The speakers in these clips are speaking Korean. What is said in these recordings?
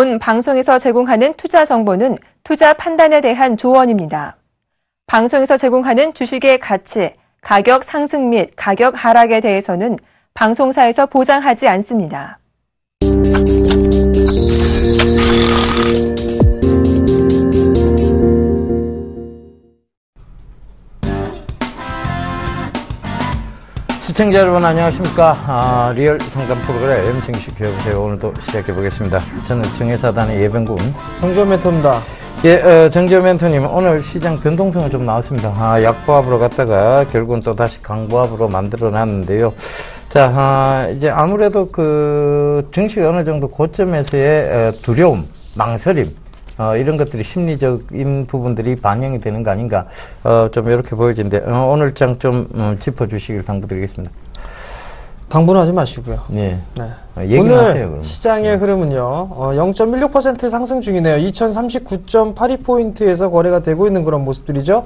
본 방송에서 제공하는 투자 정보는 투자 판단에 대한 조언입니다. 방송에서 제공하는 주식의 가치, 가격 상승 및 가격 하락에 대해서는 방송사에서 보장하지 않습니다. 시청자 여러분 안녕하십니까. 리얼 상담 프로그램 정식 기업보세요. 오늘도 시작해 보겠습니다. 저는 정혜사단의 예병군 정지현 멘토입니다. 예, 정지현 멘토님 오늘 시장 변동성은 좀 나왔습니다. 약보합으로 갔다가 결국은 또 다시 강보합으로 만들어 놨는데요. 자, 이제 아무래도 그 증시 어느 정도 고점에서의 두려움, 망설임, 이런 것들이 심리적인 부분들이 반영이 되는 거 아닌가, 좀 이렇게 보여지는데, 오늘 장 좀 짚어주시길 당부드리겠습니다. 당분하지 마시고요. 네. 오늘 하세요, 그러면. 시장의 흐름은요, 0.16% 상승 중이네요. 2039.82포인트에서 거래가 되고 있는 그런 모습들이죠.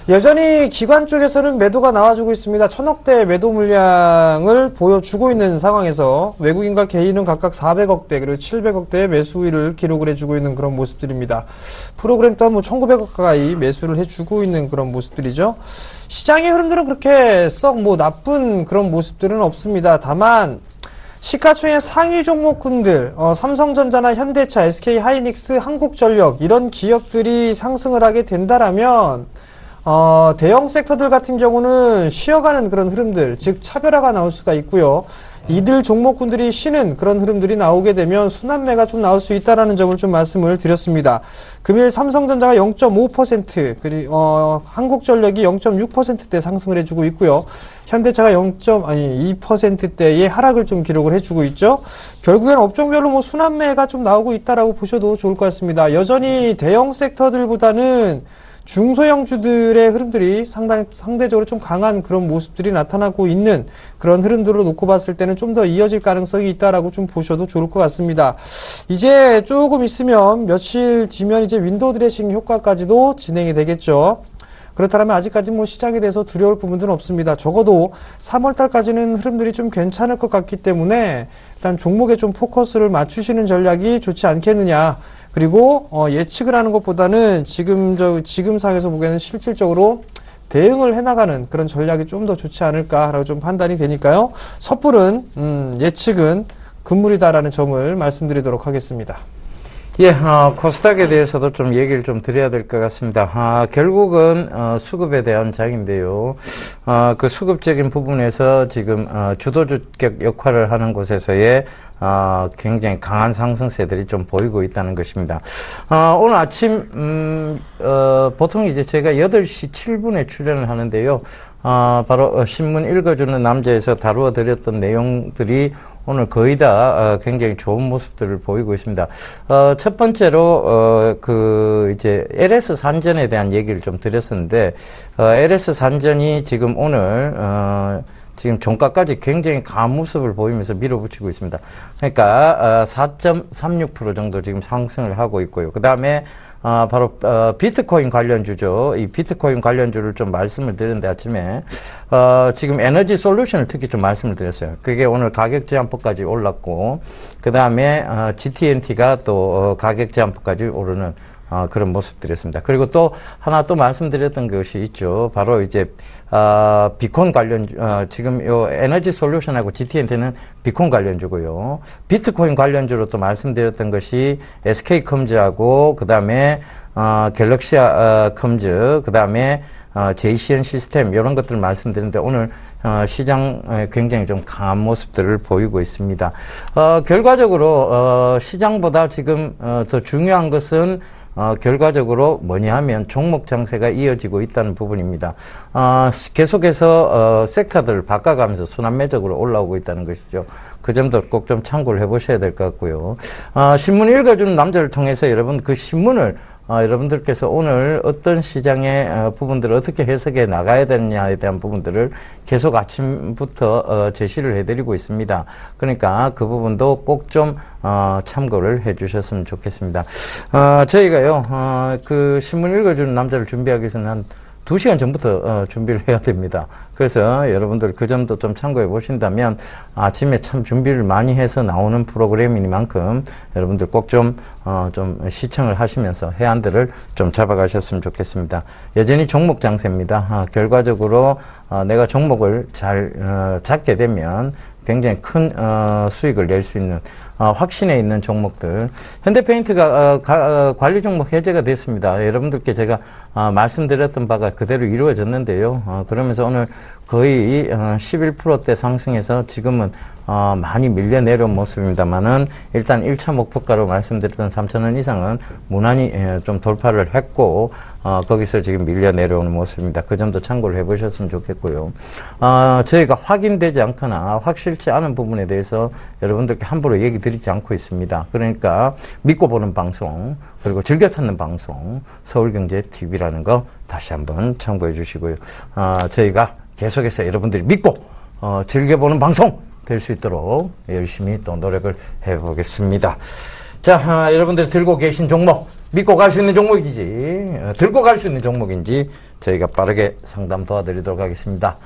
여전히 기관 쪽에서는 매도가 나와주고 있습니다. 1000억대 매도 물량을 보여주고 있는 상황에서 외국인과 개인은 각각 400억대 그리고 700억대의 매수를 기록을 해주고 있는 그런 모습들입니다. 프로그램 또한 1900억 가까이 매수를 해주고 있는 그런 모습들이죠. 시장의 흐름들은 그렇게 썩 나쁜 그런 모습들은 없습니다. 다만 시가총액 상위 종목군들, 삼성전자나 현대차, SK하이닉스, 한국전력 이런 기업들이 상승을 하게 된다라면 대형 섹터들 같은 경우는 쉬어가는 그런 흐름들, 즉 차별화가 나올 수가 있고요. 이들 종목군들이 쉬는 그런 흐름들이 나오게 되면 순환매가 좀 나올 수 있다라는 점을 좀 말씀을 드렸습니다. 금일 삼성전자가 0.5%, 그리고 한국전력이 0.6%대 상승을 해주고 있고요. 현대차가 2%대의 하락을 좀 기록을 해주고 있죠. 결국엔 업종별로 순환매가 좀 나오고 있다라고 보셔도 좋을 것 같습니다. 여전히 대형 섹터들보다는 중소형주들의 흐름들이 상대적으로 좀 강한 그런 모습들이 나타나고 있는 그런 흐름들로 놓고 봤을 때는 좀 더 이어질 가능성이 있다라고 좀 보셔도 좋을 것 같습니다. 이제 조금 있으면 며칠 뒤면 이제 윈도우 드레싱 효과까지도 진행이 되겠죠. 그렇다면 아직까지 시장에 대해서 두려울 부분들은 없습니다. 적어도 3월달까지는 흐름들이 좀 괜찮을 것 같기 때문에 일단 종목에 좀 포커스를 맞추시는 전략이 좋지 않겠느냐. 그리고 예측을 하는 것보다는 지금 상황에서 보기에는 실질적으로 대응을 해나가는 그런 전략이 좀 더 좋지 않을까라고 좀 판단이 되니까요. 섣부른 예측은 금물이다라는 점을 말씀드리도록 하겠습니다. 예, 코스닥에 대해서도 좀 얘기를 좀 드려야 될 것 같습니다. 결국은, 수급에 대한 장인데요. 그 수급적인 부분에서 지금, 주도주격 역할을 하는 곳에서의, 굉장히 강한 상승세들이 좀 보이고 있다는 것입니다. 오늘 아침, 보통 이제 제가 8시 7분에 출연을 하는데요. 바로 신문 읽어주는 남자에서 다루어 드렸던 내용들이 오늘 거의 다 굉장히 좋은 모습들을 보이고 있습니다. 첫 번째로 이제 LS 산전에 대한 얘기를 좀 드렸었는데, LS 산전이 지금 오늘 지금 종가까지 굉장히 강한 모습을 보이면서 밀어붙이고 있습니다. 그러니까 4.36% 정도 지금 상승을 하고 있고요. 그 다음에 바로 비트코인 관련주죠. 이 비트코인 관련주를 좀 말씀을 드렸는데 아침에 지금 에너지 솔루션을 특히 좀 말씀을 드렸어요. 그게 오늘 가격 제한폭까지 올랐고, 그 다음에 GTNT가 또 가격 제한폭까지 오르는 그런 모습들이었습니다. 그리고 또 하나 또 말씀드렸던 것이 있죠. 바로 이제 비콘 관련 지금 요 에너지 솔루션하고 GTNT는 비콘 관련주고요. 비트코인 관련주로 또 말씀드렸던 것이 SK컴즈하고 그다음에 갤럭시 컴즈, 그다음에 JCN 시스템 이런 것들을 말씀드렸는데 오늘 시장 굉장히 좀 강한 모습들을 보이고 있습니다. 결과적으로 시장보다 지금 더 중요한 것은 결과적으로 뭐냐 하면 종목 장세가 이어지고 있다는 부분입니다. 계속해서 섹터들을 바꿔가면서 순환매적으로 올라오고 있다는 것이죠. 그 점도 꼭 좀 참고를 해보셔야 될 것 같고요. 신문 읽어주는 남자를 통해서 여러분 그 신문을 여러분들께서 오늘 어떤 시장의 부분들을 어떻게 해석해 나가야 되느냐에 대한 부분들을 계속 아침부터 제시를 해드리고 있습니다. 그러니까 그 부분도 꼭 좀 참고를 해주셨으면 좋겠습니다. 저희가요 그 신문 읽어주는 남자를 준비하기 위해서는 한 2시간 전부터 준비를 해야 됩니다. 그래서 여러분들 그 점도 좀 참고해 보신다면 아침에 참 준비를 많이 해서 나오는 프로그램이니만큼 여러분들 꼭 좀 시청을 하시면서 해안들을 좀 잡아가셨으면 좋겠습니다. 여전히 종목 장세입니다. 결과적으로 내가 종목을 잘 잡게 되면 굉장히 큰 수익을 낼 수 있는 확신에 있는 종목들. 현대페인트가 관리 종목 해제가 됐습니다. 여러분들께 제가 말씀드렸던 바가 그대로 이루어졌는데요. 그러면서 오늘 거의 11%대 상승해서 지금은 많이 밀려 내려온 모습입니다만은 일단 1차 목표가로 말씀드렸던 3,000원 이상은 무난히 좀 돌파를 했고 거기서 지금 밀려 내려오는 모습입니다. 그 점도 참고를 해보셨으면 좋겠고요. 저희가 확인되지 않거나 확실치 않은 부분에 대해서 여러분들께 함부로 얘기 드리지 않고 있습니다. 그러니까 믿고 보는 방송, 그리고 즐겨 찾는 방송, 서울경제TV라는 거 다시 한번 참고해 주시고요. 저희가 계속해서 여러분들이 믿고 즐겨보는 방송 될 수 있도록 열심히 또 노력을 해보겠습니다. 자, 여러분들 들고 계신 종목, 믿고 갈 수 있는 종목인지, 들고 갈 수 있는 종목인지 저희가 빠르게 상담 도와드리도록 하겠습니다.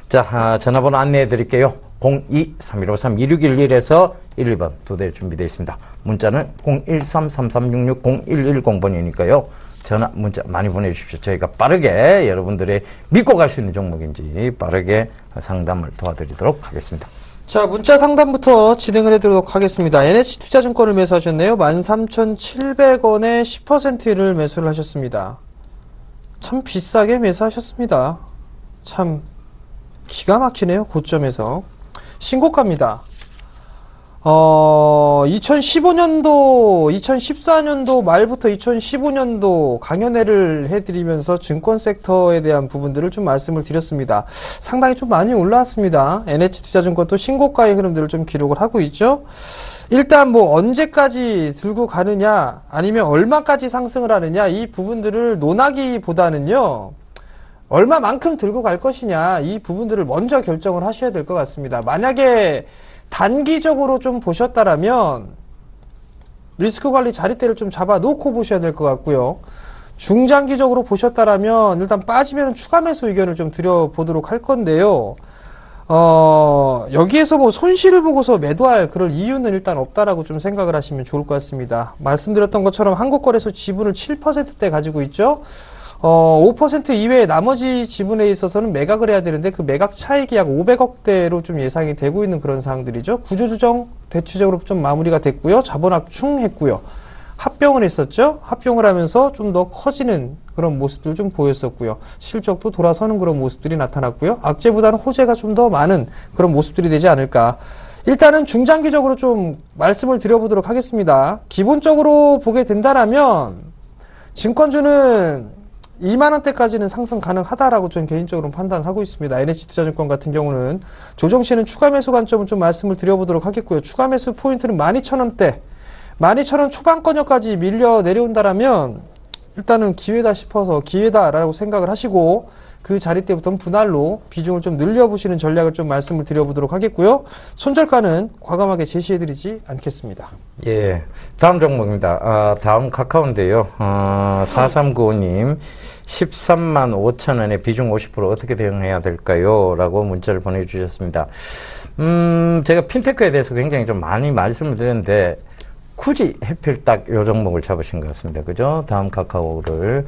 자, 전화번호 안내해 드릴게요. 02-3153-2611에서 11번 2대 준비되어 있습니다. 문자는 013-3366-0110번이니까요. 전화, 문자 많이 보내주십시오. 저희가 빠르게 여러분들의 믿고 갈 수 있는 종목인지 빠르게 상담을 도와드리도록 하겠습니다. 자, 문자 상담부터 진행을 해드리도록 하겠습니다. NH투자증권을 매수하셨네요. 13,700원에 10%를 매수를 하셨습니다. 참 비싸게 매수하셨습니다. 참 기가 막히네요. 고점에서. 신고가입니다. 2015년도, 2014년도 말부터 2015년도 강연회를 해드리면서 증권 섹터에 대한 부분들을 좀 말씀을 드렸습니다. 상당히 좀 많이 올라왔습니다. NH투자증권도 신고가의 흐름들을 좀 기록을 하고 있죠. 일단 뭐 언제까지 들고 가느냐, 아니면 얼마까지 상승을 하느냐, 이 부분들을 논하기보다는요, 얼마만큼 들고 갈 것이냐, 이 부분들을 먼저 결정을 하셔야 될 것 같습니다. 만약에 단기적으로 좀 보셨다라면 리스크 관리 자리대를 좀 잡아 놓고 보셔야 될 것 같고요. 중장기적으로 보셨다라면 일단 빠지면 추가 매수 의견을 좀 드려보도록 할 건데요. 여기에서 뭐 손실을 보고서 매도할 그럴 이유는 일단 없다라고 좀 생각을 하시면 좋을 것 같습니다. 말씀드렸던 것처럼 한국거래소 지분을 7%대 가지고 있죠. 5% 이외의 나머지 지분에 있어서는 매각을 해야 되는데 그 매각 차익이 약 500억대로 좀 예상이 되고 있는 그런 사항들이죠. 구조조정 대체적으로 좀 마무리가 됐고요. 자본 확충했고요. 합병을 했었죠. 합병을 하면서 좀 더 커지는 그런 모습들 좀 보였었고요. 실적도 돌아서는 그런 모습들이 나타났고요. 악재보다는 호재가 좀 더 많은 그런 모습들이 되지 않을까. 일단은 중장기적으로 좀 말씀을 드려보도록 하겠습니다. 기본적으로 보게 된다라면 증권주는 2만원대까지는 상승 가능하다라고 저는 개인적으로 판단을 하고 있습니다. NH투자증권 같은 경우는 조정 시에는 추가 매수 관점을 좀 말씀을 드려보도록 하겠고요. 추가 매수 포인트는 12,000원대, 12,000원 초반권역까지 밀려 내려온다라면 일단은 기회다 싶어서 기회다라고 생각을 하시고 그 자리 때부터는 분할로 비중을 좀 늘려보시는 전략을 좀 말씀을 드려보도록 하겠고요. 손절가는 과감하게 제시해드리지 않겠습니다. 예, 다음 종목입니다. 다음 카카오인데요. 4395님 13만 5천 원에 비중 50% 어떻게 대응해야 될까요? 라고 문자를 보내주셨습니다. 제가 핀테크에 대해서 굉장히 좀 많이 말씀을 드렸는데 굳이 하필 딱 요 종목을 잡으신 것 같습니다. 그죠? 다음 카카오를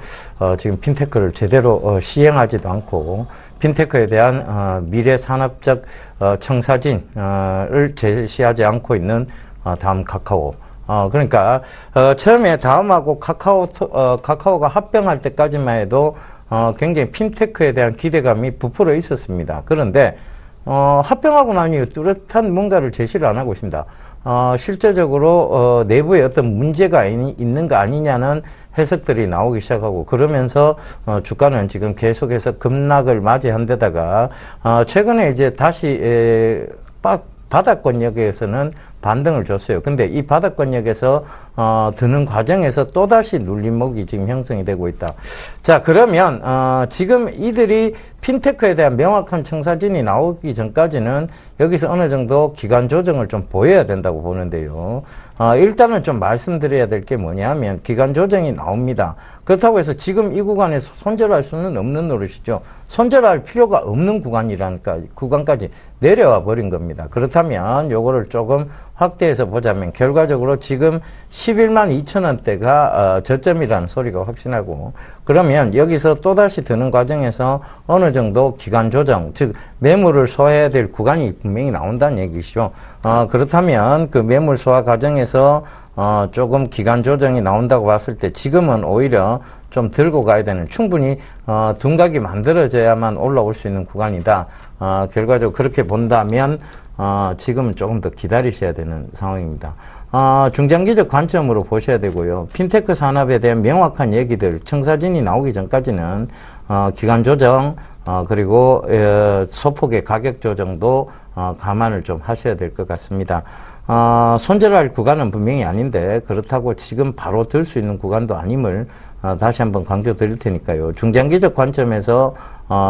지금 핀테크를 제대로 시행하지도 않고 핀테크에 대한 미래 산업적 청사진을 제시하지 않고 있는 다음 카카오. 그러니까 처음에 다음하고 카카오가 합병할 때까지만 해도 굉장히 핀테크에 대한 기대감이 부풀어 있었습니다. 그런데 합병하고 나니 뚜렷한 뭔가를 제시를 안 하고 있습니다. 실제적으로 내부에 어떤 문제가 있는 거 아니냐는 해석들이 나오기 시작하고 그러면서 주가는 지금 계속해서 급락을 맞이한 데다가 최근에 이제 다시 바닥권역에서는 반등을 줬어요. 근데 이 바닥권역에서 드는 과정에서 또다시 눌림목이 지금 형성이 되고 있다. 자, 그러면 지금 이들이 핀테크에 대한 명확한 청사진이 나오기 전까지는 여기서 어느 정도 기간 조정을 좀 보여야 된다고 보는데요. 일단은 좀 말씀드려야 될 게 뭐냐면 기간 조정이 나옵니다. 그렇다고 해서 지금 이 구간에서 손절할 수는 없는 노릇이죠. 손절할 필요가 없는 구간까지 내려와 버린 겁니다. 그렇다면 요거를 조금 확대해서 보자면 결과적으로 지금 11만 2천 원대가 저점이라는 소리가 확신하고, 그러면 여기서 또다시 드는 과정에서 어느 정도 기간 조정, 즉 매물을 소화해야 될 구간이 분명히 나온다는 얘기죠. 그렇다면 그 매물 소화 과정에서 조금 기간 조정이 나온다고 봤을 때 지금은 오히려 좀 들고 가야 되는, 충분히 둔각이 만들어져야만 올라올 수 있는 구간이다. 결과적으로 그렇게 본다면 지금은 조금 더 기다리셔야 되는 상황입니다. 중장기적 관점으로 보셔야 되고요. 핀테크 산업에 대한 명확한 얘기들, 청사진이 나오기 전까지는 기간 조정, 그리고 소폭의 가격 조정도 감안을 좀 하셔야 될 것 같습니다. 손절할 구간은 분명히 아닌데 그렇다고 지금 바로 들 수 있는 구간도 아님을 다시 한번 강조 드릴 테니까요. 중장기적 관점에서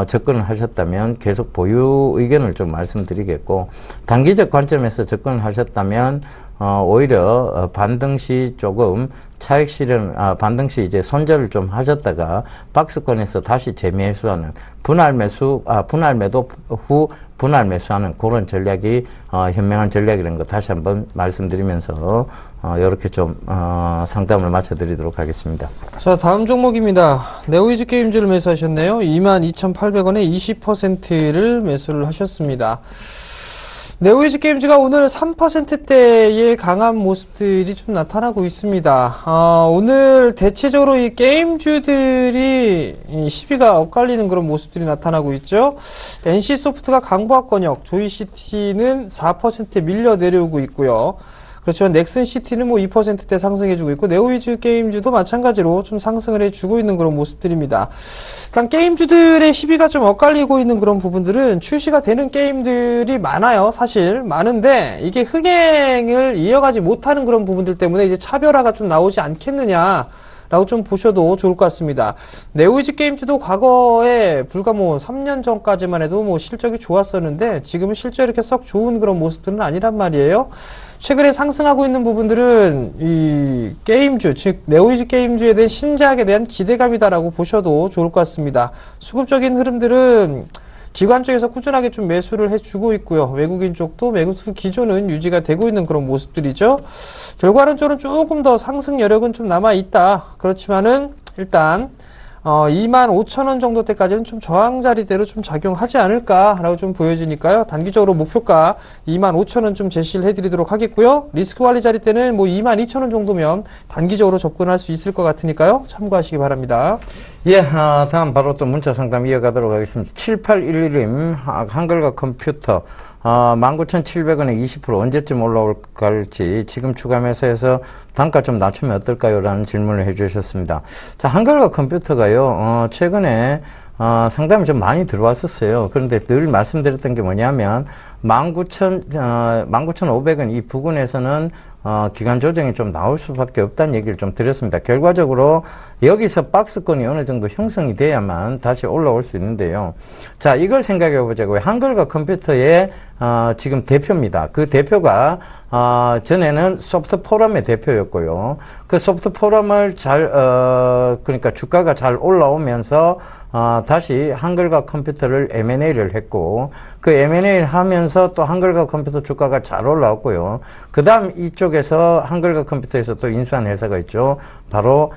접근을 하셨다면 계속 보유 의견을 좀 말씀드리겠고, 단기적 관점에서 접근을 하셨다면 오히려 반등 시 조금 차익 실현, 반등 시 이제 손절을 좀 하셨다가 박스권에서 다시 재매수하는 분할 매도 후 분할 매수하는 그런 전략이 현명한 전략이라는 거 다시 한번 말씀드리면서 이렇게 좀 상담을 마쳐드리도록 하겠습니다. 자, 다음 종목입니다. 네오이즈 게임즈를 매수하셨네요. 22,800원에 20%를 매수를 하셨습니다. 네오이즈 게임즈가 오늘 3%대의 강한 모습들이 좀 나타나고 있습니다. 오늘 대체적으로 이 게임주들이 시비가 엇갈리는 그런 모습들이 나타나고 있죠. NC소프트가 강보합권역, 조이시티는 4%에 밀려 내려오고 있고요. 그렇지만 넥슨시티는 뭐 2%대 상승해주고 있고, 네오이즈 게임즈도 마찬가지로 좀 상승을 해주고 있는 그런 모습들입니다. 일단 게임주들의 시비가 좀 엇갈리고 있는 그런 부분들은 출시가 되는 게임들이 많아요. 사실 많은데 이게 흥행을 이어가지 못하는 그런 부분들 때문에 이제 차별화가 좀 나오지 않겠느냐 라고 좀 보셔도 좋을 것 같습니다. 네오이즈 게임즈도 과거에 불과 뭐 3년 전까지만 해도 뭐 실적이 좋았었는데 지금은 실적이 이렇게 썩 좋은 그런 모습들은 아니란 말이에요. 최근에 상승하고 있는 부분들은 이 게임주, 즉 네오이즈 게임주에 대한 신작에 대한 기대감이다라고 보셔도 좋을 것 같습니다. 수급적인 흐름들은 기관 쪽에서 꾸준하게 좀 매수를 해주고 있고요. 외국인 쪽도 매수 기조는 유지가 되고 있는 그런 모습들이죠. 결과는 조금 더 상승 여력은 좀 남아있다. 그렇지만은 일단 25,000원 정도 때까지는 좀 저항 자리대로 좀 작용하지 않을까라고 좀 보여지니까요. 단기적으로 목표가 25,000원 좀 제시를 해드리도록 하겠고요. 리스크 관리 자리 때는 뭐 22,000원 정도면 단기적으로 접근할 수 있을 것 같으니까요. 참고하시기 바랍니다. 예, 다음 바로 또 문자 상담 이어가도록 하겠습니다. 7811님, 한글과 컴퓨터, 19,700원에 20% 언제쯤 올라올지 지금 추가 매수해서 단가 좀 낮추면 어떨까요? 라는 질문을 해주셨습니다. 자, 한글과 컴퓨터가요, 최근에 상담이 좀 많이 들어왔었어요. 그런데 늘 말씀드렸던 게 뭐냐면 19,500원 이 부근에서는 기간 조정이 좀 나올 수밖에 없다는 얘기를 좀 드렸습니다. 결과적으로 여기서 박스권이 어느 정도 형성이 돼야만 다시 올라올 수 있는데요. 자, 이걸 생각해 보자고요. 한글과 컴퓨터의 지금 대표입니다. 그 대표가 전에는 소프트 포럼의 대표였고요. 그 소프트 포럼을 그러니까 주가가 잘 올라오면서 다시 한글과 컴퓨터를 M&A를 했고, 그 M&A를 하면서 또 한글과 컴퓨터 주가가 잘 올라왔고요. 그 다음 이쪽에서 한글과 컴퓨터에서 또 인수한 회사가 있죠. 바로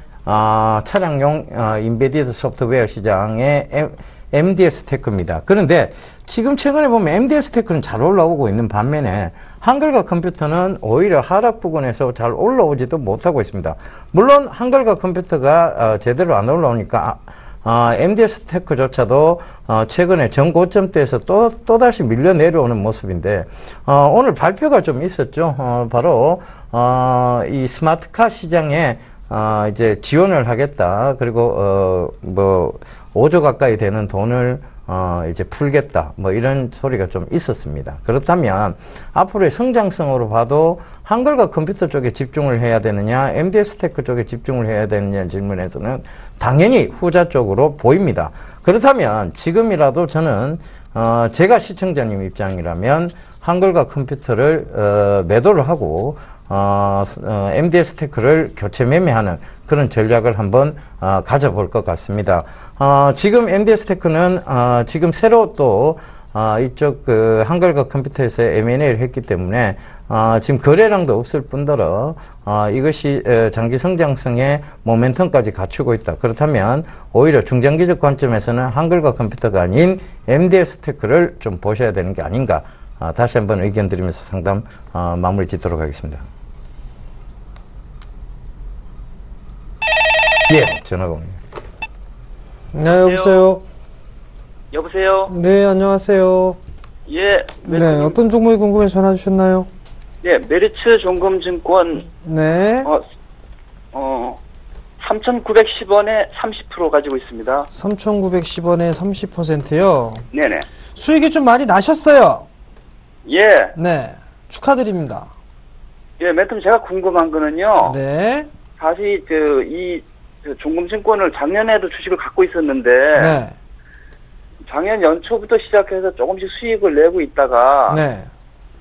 차량용 인베디드 소프트웨어 시장의 MDS 테크입니다. 그런데 지금 최근에 보면 MDS 테크는 잘 올라오고 있는 반면에 한글과 컴퓨터는 오히려 하락 부근에서 잘 올라오지도 못하고 있습니다. 물론 한글과 컴퓨터가 제대로 안 올라오니까 MDS 테크조차도 최근에 전고점대에서 또다시 밀려 내려오는 모습인데, 오늘 발표가 좀 있었죠. 바로 이 스마트카 시장에 이제 지원을 하겠다. 그리고 5조 가까이 되는 돈을 이제 풀겠다. 뭐 이런 소리가 좀 있었습니다. 그렇다면 앞으로의 성장성으로 봐도 한글과 컴퓨터 쪽에 집중을 해야 되느냐, MDS 테크 쪽에 집중을 해야 되느냐 질문에서는 당연히 후자 쪽으로 보입니다. 그렇다면 지금이라도 저는 제가 시청자님 입장이라면 한글과 컴퓨터를 매도를 하고 MDS 테크를 교체 매매하는 그런 전략을 한번 가져볼 것 같습니다. 지금 MDS 테크는 지금 새로 또 이쪽 한글과 컴퓨터에서 M&A를 했기 때문에 지금 거래량도 없을 뿐더러 이것이 장기 성장성의 모멘텀까지 갖추고 있다. 그렇다면 오히려 중장기적 관점에서는 한글과 컴퓨터가 아닌 MDS 테크를 좀 보셔야 되는 게 아닌가. 다시 한번 의견 드리면서 상담 마무리 짓도록 하겠습니다. 예, 전화가 옵니다. 네, 여보세요. 여보세요? 네, 안녕하세요. 예. 네, 어떤 종목이 궁금해 전화 주셨나요? 예, 메리츠 종금증권, 네. 3,910원에 30% 가지고 있습니다. 3,910원에 30%요. 네네. 수익이 좀 많이 나셨어요. 예. 네. 축하드립니다. 예, 맨 제가 궁금한 거는요. 네. 사실, 이 종금증권을 작년에도 주식을 갖고 있었는데, 네. 작년 연초부터 시작해서 조금씩 수익을 내고 있다가, 네.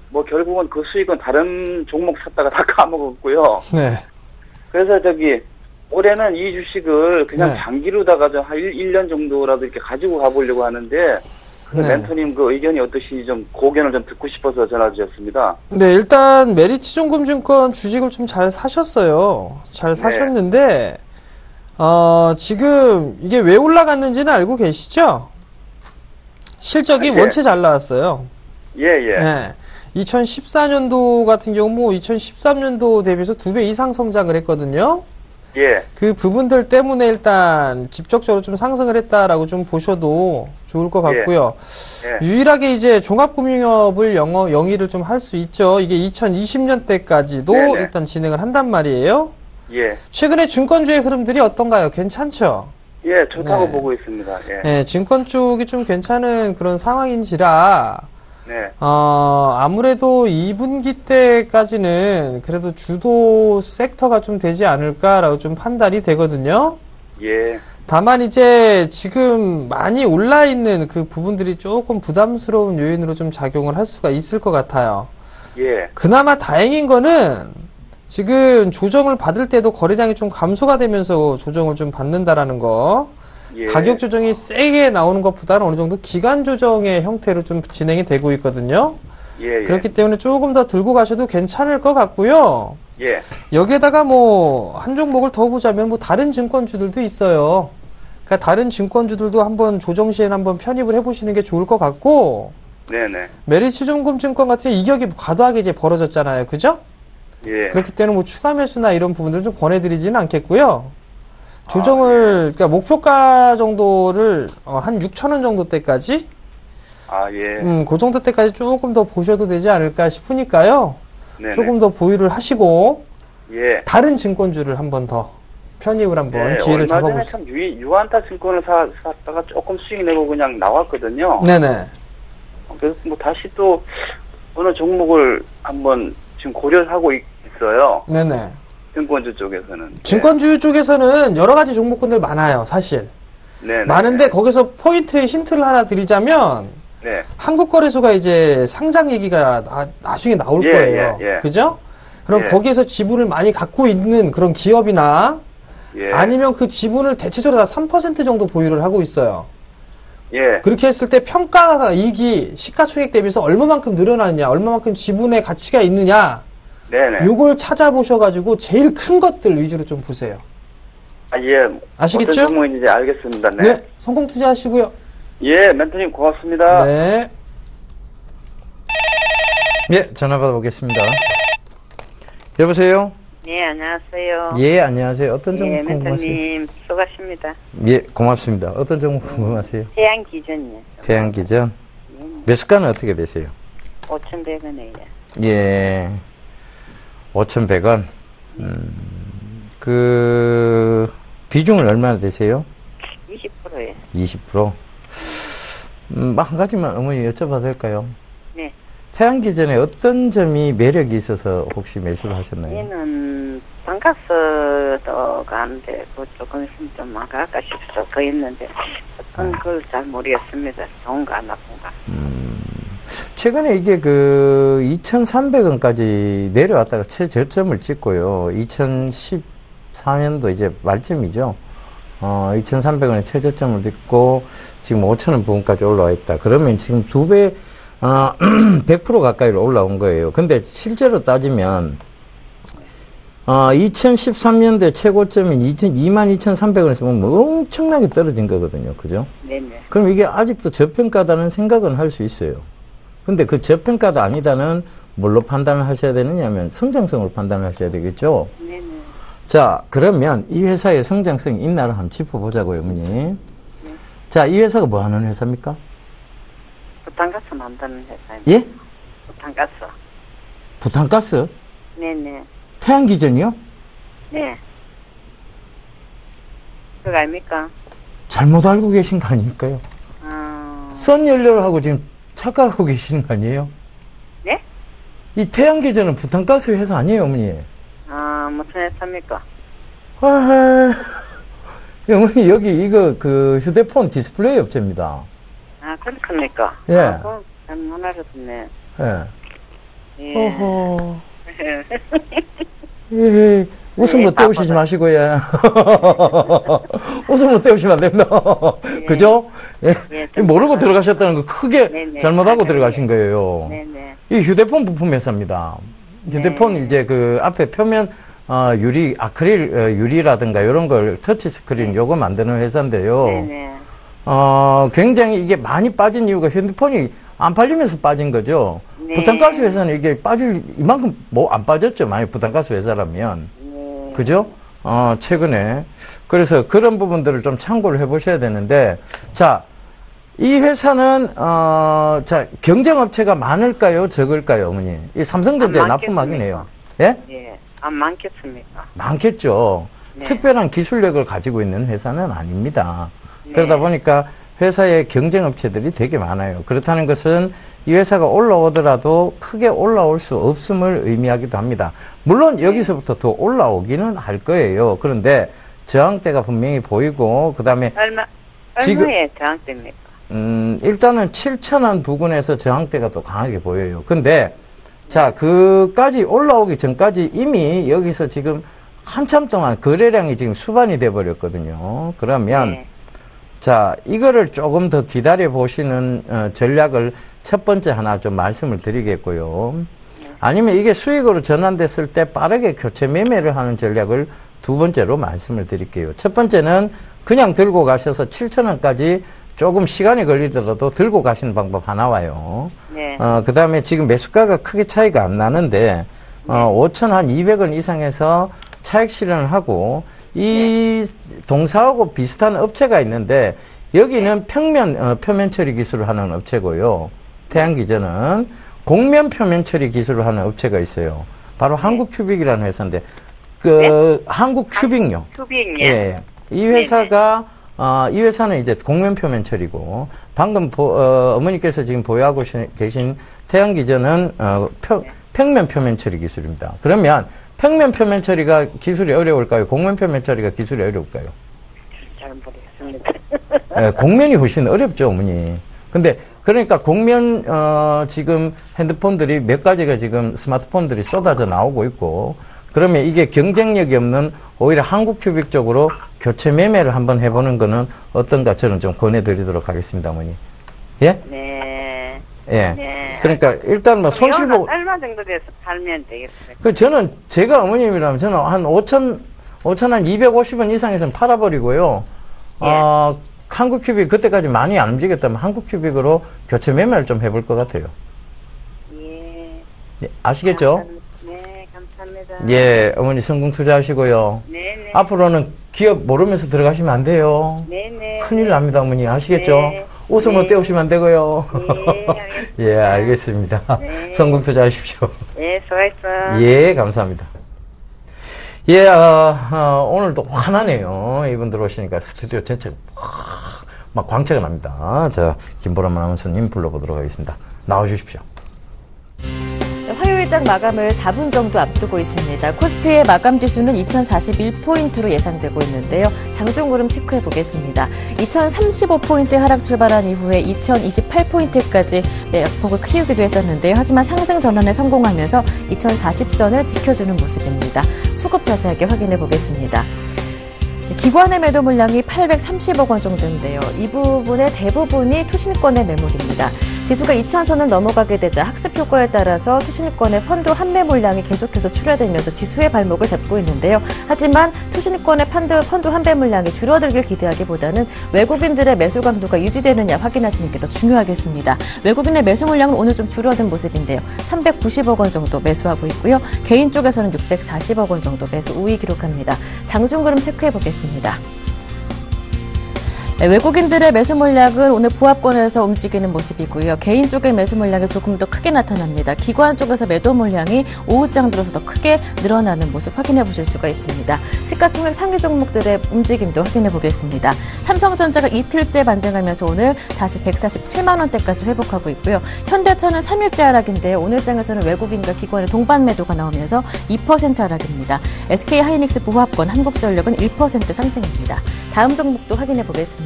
뭐 결국은 그 수익은 다른 종목 샀다가 다 까먹었고요. 네. 그래서 올해는 이 주식을 그냥 네. 장기로다가 한 1년 정도라도 이렇게 가지고 가보려고 하는데, 네. 멘토님 그 의견이 어떠신지 좀 고견을 좀 듣고 싶어서 전화 주셨습니다. 네, 일단 메리츠 종금증권 주식을 좀 잘 사셨어요. 잘 사셨는데, 지금 이게 왜 올라갔는지는 알고 계시죠? 실적이 예. 원체 잘 나왔어요. 예, 예. 네. 2014년도 같은 경우 2013년도 대비해서 2배 이상 성장을 했거든요. 예. 그 부분들 때문에 일단 직접적으로 좀 상승을 했다라고 좀 보셔도 좋을 것 같고요. 예. 유일하게 이제 종합금융업을 영위를 좀 할 수 있죠. 이게 2020년대까지도 네네. 일단 진행을 한단 말이에요. 예. 최근에 증권주의 흐름들이 어떤가요? 괜찮죠? 예, 좋다고 네. 보고 있습니다. 예. 네, 증권 쪽이 좀 괜찮은 그런 상황인지라, 네. 아무래도 2분기 때까지는 그래도 주도 섹터가 좀 되지 않을까라고 좀 판단이 되거든요. 예. 다만 이제 지금 많이 올라 있는 그 부분들이 조금 부담스러운 요인으로 좀 작용을 할 수가 있을 것 같아요. 예. 그나마 다행인 거는 지금 조정을 받을 때도 거래량이 좀 감소가 되면서 조정을 좀 받는다라는 거. 예. 가격 조정이 세게 나오는 것보다는 어느 정도 기간 조정의 형태로 좀 진행이 되고 있거든요. 예. 예. 그렇기 때문에 조금 더 들고 가셔도 괜찮을 것 같고요. 예. 여기에다가 뭐 한 종목을 더 보자면 뭐 다른 증권주들도 있어요. 그러니까 다른 증권주들도 한번 조정 시에는 한번 편입을 해보시는 게 좋을 것 같고, 네네. 메리츠 종금증권 같은 경우 이격이 과도하게 이제 벌어졌잖아요, 그죠? 예. 그렇기 때문에 뭐 추가 매수나 이런 부분들은 좀 권해드리지는 않겠고요. 조정을, 그러니까 목표가 정도를 한 6,000원 정도 때까지, 예. 그 정도 때까지 조금 더 보셔도 되지 않을까 싶으니까요. 네네. 조금 더 보유를 하시고 예. 다른 증권주를 한번 더 편입을 한번 네, 기회를 얼마 전에 잡아보시죠. 참 유한타 증권을 샀다가 조금 수익 내고 그냥 나왔거든요. 네네. 그래서 뭐 다시 또 어느 종목을 한번 지금 고려를 하고 있어요. 네네. 증권주 쪽에서는. 증권주 쪽에서는 여러 가지 종목군들 많아요, 사실. 네. 많은데 거기서 포인트 힌트를 하나 드리자면 네. 한국거래소가 이제 상장 얘기가 나중에 나올 예, 거예요. 예, 예. 그죠? 그럼 예. 거기에서 지분을 많이 갖고 있는 그런 기업이나 예. 아니면 그 지분을 대체적으로 다 3% 정도 보유를 하고 있어요. 예. 그렇게 했을 때 평가 이익이 시가총액 대비해서 얼마만큼 늘어나느냐, 얼마만큼 지분의 가치가 있느냐, 네네. 요걸 찾아보셔가지고 제일 큰 것들 위주로 좀 보세요. 예. 아시겠죠? 어떤 종목인지 알겠습니다. 네. 네, 성공 투자하시고요. 예, 멘토님 고맙습니다. 네. 예, 전화 받아보겠습니다. 여보세요? 네, 안녕하세요. 예, 안녕하세요. 어떤 종목 예, 궁금하세요? 멘토님 수고하십니다. 예, 고맙습니다. 어떤 종목 궁금하세요? 태양 기준이요. 태양기전. 매수가는 어떻게 되세요? 5,100원이에요. 예, 5,100원. 비중은 얼마나 되세요? 20%예요. 20%? 한 가지만 어머니 여쭤봐도 될까요? 네. 태양기전에 어떤 점이 매력이 있어서 혹시 매수를 하셨나요? 얘는 반가스도 가는데 그 조금 있으면 좀 아까 싶어서 더 있는데 어떤 걸 잘 모르겠습니다. 좋은가 나쁜가. 최근에 이게 그 2,300원까지 내려왔다가 최저점을 찍고요. 2014년도 이제 말쯤이죠. 2,300원에 최저점을 찍고 지금 5,000원 부근까지 올라와 있다. 그러면 지금 2배, 100% 가까이로 올라온 거예요. 근데 실제로 따지면 2013년도에 최고점인 22,300원에서 보면 엄청나게 떨어진 거거든요. 그죠? 네네. 그럼 이게 아직도 저평가다는 생각은 할 수 있어요. 근데 그 저평가다 아니다는 뭘로 판단을 하셔야 되느냐면 성장성으로 판단을 하셔야 되겠죠? 네네. 자, 그러면 이 회사의 성장성이 있나를 한번 짚어보자고요, 어머니. 네. 자, 이 회사가 뭐 하는 회사입니까? 부탄가스 만드는 회사입니다. 예? 부탄가스. 부탄가스? 네네. 태양기전이요? 네. 그거 아닙니까? 잘못 알고 계신 거 아닐까요? 썬연료하고 지금 착각하고 계시는 거 아니에요? 네? 이 태양기전은 부탄가스 회사 아니에요, 어머니? 무슨 회사입니까? 어머니, 여기 이거 그 휴대폰 디스플레이 업체입니다. 그렇습니까? 예. 그건 잘못 알았네. 예. 예. 어허. 예, 웃음으로 네, 때우시지 마시고, 예. 웃음으로 때우시면 안 됩니다. 네. 그죠? 예. 네, 모르고 들어가셨다는 거 크게 네네. 잘못하고 들어가신 거예요. 네네. 이 휴대폰 부품 회사입니다. 휴대폰 네. 이제 그 앞에 표면, 유리, 아크릴, 유리라든가 이런 걸 터치 스크린 요거 만드는 회사인데요. 네네. 굉장히 이게 많이 빠진 이유가 휴대폰이 안 팔리면서 빠진 거죠. 네. 부탄가스 회사는 이게 빠질 이만큼 뭐 안 빠졌죠. 만약 부탄가스 회사라면. 네. 그죠? 최근에. 그래서 그런 부분들을 좀 참고를 해 보셔야 되는데, 자, 이 회사는, 자, 경쟁업체가 많을까요? 적을까요, 어머니? 이 삼성전자의 납품막이네요. 예? 예. 안 많겠습니까? 많겠죠. 네. 특별한 기술력을 가지고 있는 회사는 아닙니다. 네. 그러다 보니까 회사의 경쟁업체들이 되게 많아요. 그렇다는 것은 이 회사가 올라오더라도 크게 올라올 수 없음을 의미하기도 합니다. 물론 여기서부터 더 올라오기는 할 거예요. 그런데 저항대가 분명히 보이고, 그 다음에 얼마에 저항대입니까? 일단은 7,000원 부근에서 저항대가 또 강하게 보여요. 근데 자, 그까지 올라오기 전까지 이미 여기서 지금 한참 동안 거래량이 지금 수반이 돼 버렸거든요. 그러면 네. 자, 이거를 조금 더 기다려 보시는 전략을 첫 번째 하나 좀 말씀을 드리겠고요. 아니면 이게 수익으로 전환됐을 때 빠르게 교체 매매를 하는 전략을 두 번째로 말씀을 드릴게요. 첫 번째는 그냥 들고 가셔서 7,000원까지 조금 시간이 걸리더라도 들고 가시는 방법 하나 와요. 네. 그 다음에 지금 매수가가 크게 차이가 안 나는데, 5,200원 이상에서 차익 실현을 하고, 이 동사하고 비슷한 업체가 있는데, 여기는 표면 처리 기술을 하는 업체고요. 태양기전은 곡면 표면 처리 기술을 하는 업체가 있어요. 바로 한국큐빅이라는 회사인데, 한국큐빅요. 큐빅요? 예. 이 회사가, 이 회사는 이제 곡면 표면 처리고, 방금 어머니께서 지금 보유하고 계신 태양기전은 평면 표면 처리 기술입니다. 그러면 평면 표면 처리가 기술이 어려울까요? 곡면 표면 처리가 기술이 어려울까요? 잘 모르겠습니다. 예, 곡면이 훨씬 어렵죠, 어머니. 근데 그러니까 곡면 지금 핸드폰들이 몇 가지가 지금 스마트폰들이 쏟아져 나오고 있고, 그러면 이게 경쟁력이 없는 오히려 한국큐빅 쪽으로 교체 매매를 한번 해보는 거는 어떤가 저는 좀 권해드리도록 하겠습니다, 어머니. 예? 네. 예. 네. 그러니까 일단 뭐 손실 보고. 얼마 정도 돼서 팔면 되겠습니까? 그 저는 제가 어머님이라면 저는 한 5천 한 250원 이상에서는 팔아버리고요. 예. 한국큐빅 그때까지 많이 안 움직였다면 한국큐빅으로 교체 매매를 좀 해볼 것 같아요. 예. 예, 아시겠죠? 네, 감사합니다. 예, 어머니 성공 투자하시고요. 네네. 앞으로는 기업 모르면서 들어가시면 안 돼요. 네네. 큰일 납니다, 어머니. 아시겠죠? 네. 웃음으로 네. 떼우시면 안 되고요. 네, 알겠습니다. 예, 알겠습니다. 네. 성공 투자하십시오. 네, 수고했어. 예, 감사합니다. 예, 오늘도 환하네요. 이분들 오시니까 스튜디오 전체가 막 광채가 납니다. 자, 김보람 아나운서님 불러보도록 하겠습니다. 나와주십시오. 화요일 화요일장 마감을 4분 정도 앞두고 있습니다. 코스피의 마감 지수는 2041포인트로 예상되고 있는데요. 장중구름 체크해 보겠습니다. 2035포인트 하락 출발한 이후에 2028포인트까지 낙폭을 키우기도 했었는데요. 하지만 상승 전환에 성공하면서 2040선을 지켜주는 모습입니다. 수급 자세하게 확인해 보겠습니다. 기관의 매도 물량이 830억 원 정도인데요. 이 부분의 대부분이 투신권의 매물입니다. 지수가 2,000선을 넘어가게 되자 학습 효과에 따라서 투신권의 펀드 환매 물량이 계속해서 출하되면서 지수의 발목을 잡고 있는데요. 하지만 투신권의 펀드 환매 물량이 줄어들길 기대하기보다는 외국인들의 매수 강도가 유지되느냐 확인하시는 게 더 중요하겠습니다. 외국인의 매수 물량은 오늘 좀 줄어든 모습인데요. 390억 원 정도 매수하고 있고요. 개인 쪽에서는 640억 원 정도 매수 우위 기록합니다. 장중그룹 체크해 보겠습니다. 네, 외국인들의 매수 물량은 오늘 보합권에서 움직이는 모습이고요. 개인 쪽의 매수 물량이 조금 더 크게 나타납니다. 기관 쪽에서 매도 물량이 오후장 들어서 더 크게 늘어나는 모습 확인해 보실 수가 있습니다. 시가총액 상위 종목들의 움직임도 확인해 보겠습니다. 삼성전자가 이틀째 반등하면서 오늘 다시 147만 원대까지 회복하고 있고요. 현대차는 3일째 하락인데요. 오늘 장에서는 외국인과 기관의 동반 매도가 나오면서 2% 하락입니다. SK하이닉스 보합권, 한국전력은 1% 상승입니다. 다음 종목도 확인해 보겠습니다.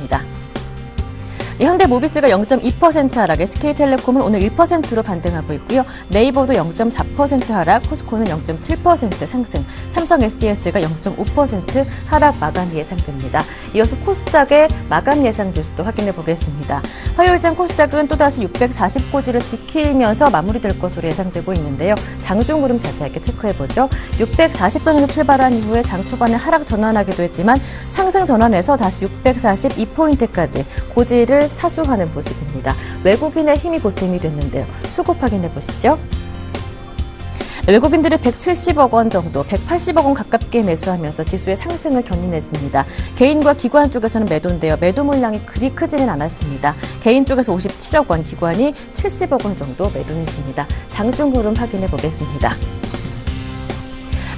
현대모비스가 0.2% 하락, SK텔레콤은 오늘 1%로 반등하고 있고요. 네이버도 0.4% 하락, 포스코는 0.7% 상승, 삼성 SDS가 0.5% 하락 마감이 예상됩니다. 이어서 코스닥의 마감 예상 지수도 확인해 보겠습니다. 화요일장 코스닥은 또다시 640고지를 지키면서 마무리될 것으로 예상되고 있는데요. 장중구름 자세하게 체크해보죠. 640선에서 출발한 이후에 장 초반에 하락 전환하기도 했지만 상승 전환해서 다시 642포인트까지 고지를 사수하는 모습입니다. 외국인의 힘이 보탬이 됐는데요. 수급 확인해 보시죠. 외국인들이 170억 원 정도, 180억 원 가깝게 매수하면서 지수의 상승을 견인했습니다. 개인과 기관 쪽에서는 매도인데요. 매도 물량이 그리 크지는 않았습니다. 개인 쪽에서 57억 원, 기관이 70억 원 정도 매도했습니다. 장중구름 확인해 보겠습니다.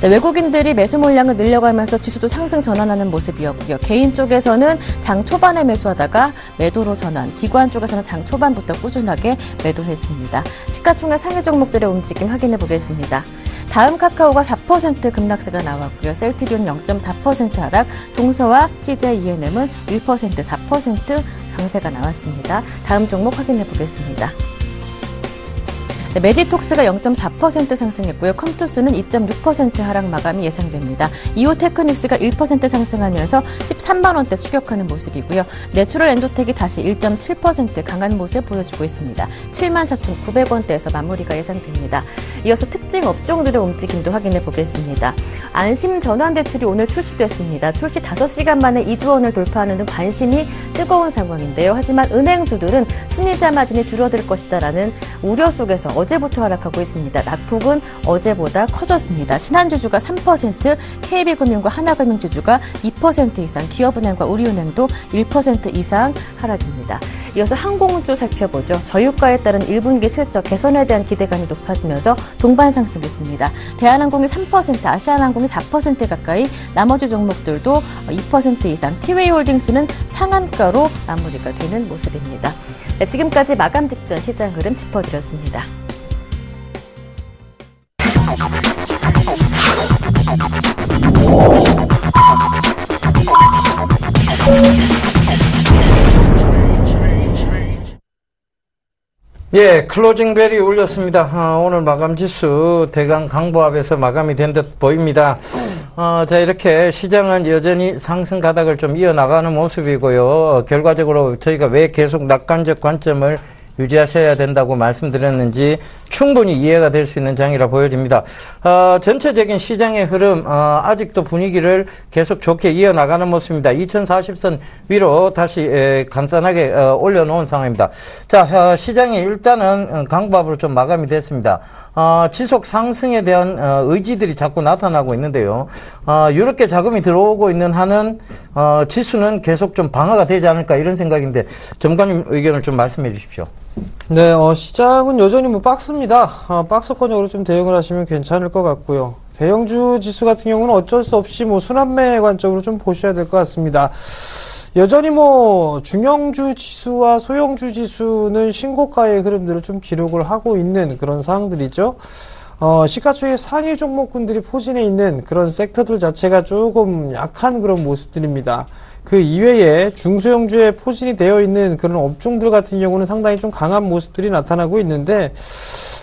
네, 외국인들이 매수 물량을 늘려가면서 지수도 상승 전환하는 모습이었고요. 개인 쪽에서는 장 초반에 매수하다가 매도로 전환, 기관 쪽에서는 장 초반부터 꾸준하게 매도했습니다. 시가총액 상위 종목들의 움직임 확인해 보겠습니다. 다음 카카오가 4% 급락세가 나왔고요. 셀트리온은 0.4% 하락, 동서와 CJENM은 1%, 4% 강세가 나왔습니다. 다음 종목 확인해 보겠습니다. 네, 메디톡스가 0.4% 상승했고요. 컴투스는 2.6% 하락 마감이 예상됩니다. 이오테크닉스가 1% 상승하면서 13만 원대 추격하는 모습이고요. 내추럴 엔도텍이 다시 1.7% 강한 모습 보여주고 있습니다. 74,900원대에서 마무리가 예상됩니다. 이어서 특징 업종들의 움직임도 확인해 보겠습니다. 안심 전환 대출이 오늘 출시됐습니다. 출시 5시간 만에 2조 원을 돌파하는 등 관심이 뜨거운 상황인데요. 하지만 은행주들은 순이자 마진이 줄어들 것이다라는 우려 속에서 어제부터 하락하고 있습니다. 낙폭은 어제보다 커졌습니다. 신한주주가 3%, KB금융과 하나금융주주가 2% 이상, 기업은행과 우리은행도 1% 이상 하락입니다. 이어서 항공주 살펴보죠. 저유가에 따른 1분기 실적 개선에 대한 기대감이 높아지면서 동반 상승했습니다. 대한항공이 3%, 아시아나항공이 4% 가까이, 나머지 종목들도 2% 이상, 티웨이홀딩스는 상한가로 마무리가 되는 모습입니다. 네, 지금까지 마감 직전 시장 흐름 짚어드렸습니다. 예, 클로징 벨이 울렸습니다. 오늘 마감 지수 대강 강보합에서 마감이 된 듯 보입니다. 자, 이렇게 시장은 여전히 상승 가닥을 좀 이어나가는 모습이고요. 결과적으로 저희가 왜 계속 낙관적 관점을 유지하셔야 된다고 말씀드렸는지 충분히 이해가 될 수 있는 장이라 보여집니다. 전체적인 시장의 흐름 아직도 분위기를 계속 좋게 이어나가는 모습입니다. 2040선 위로 다시 간단하게 올려놓은 상황입니다. 자, 시장이 일단은 강보합으로 좀 마감이 됐습니다. 지속 상승에 대한 의지들이 자꾸 나타나고 있는데요. 이렇게 자금이 들어오고 있는 한은 지수는 계속 좀 방어가 되지 않을까 이런 생각인데 점관님 의견을 좀 말씀해 주십시오. 네, 시장은 여전히 박스입니다. 박스권적으로 좀 대응을 하시면 괜찮을 것 같고요. 대형주 지수 같은 경우는 어쩔 수 없이 순환매 관점으로 좀 보셔야 될 것 같습니다. 여전히 중형주 지수와 소형주 지수는 신고가의 흐름들을 좀 기록을 하고 있는 그런 상황들이죠. 시가총액 상위 종목군들이 포진해 있는 그런 섹터들 자체가 조금 약한 그런 모습들입니다. 그 이외에 중소형주에 포진이 되어 있는 그런 업종들 같은 경우는 상당히 좀 강한 모습들이 나타나고 있는데,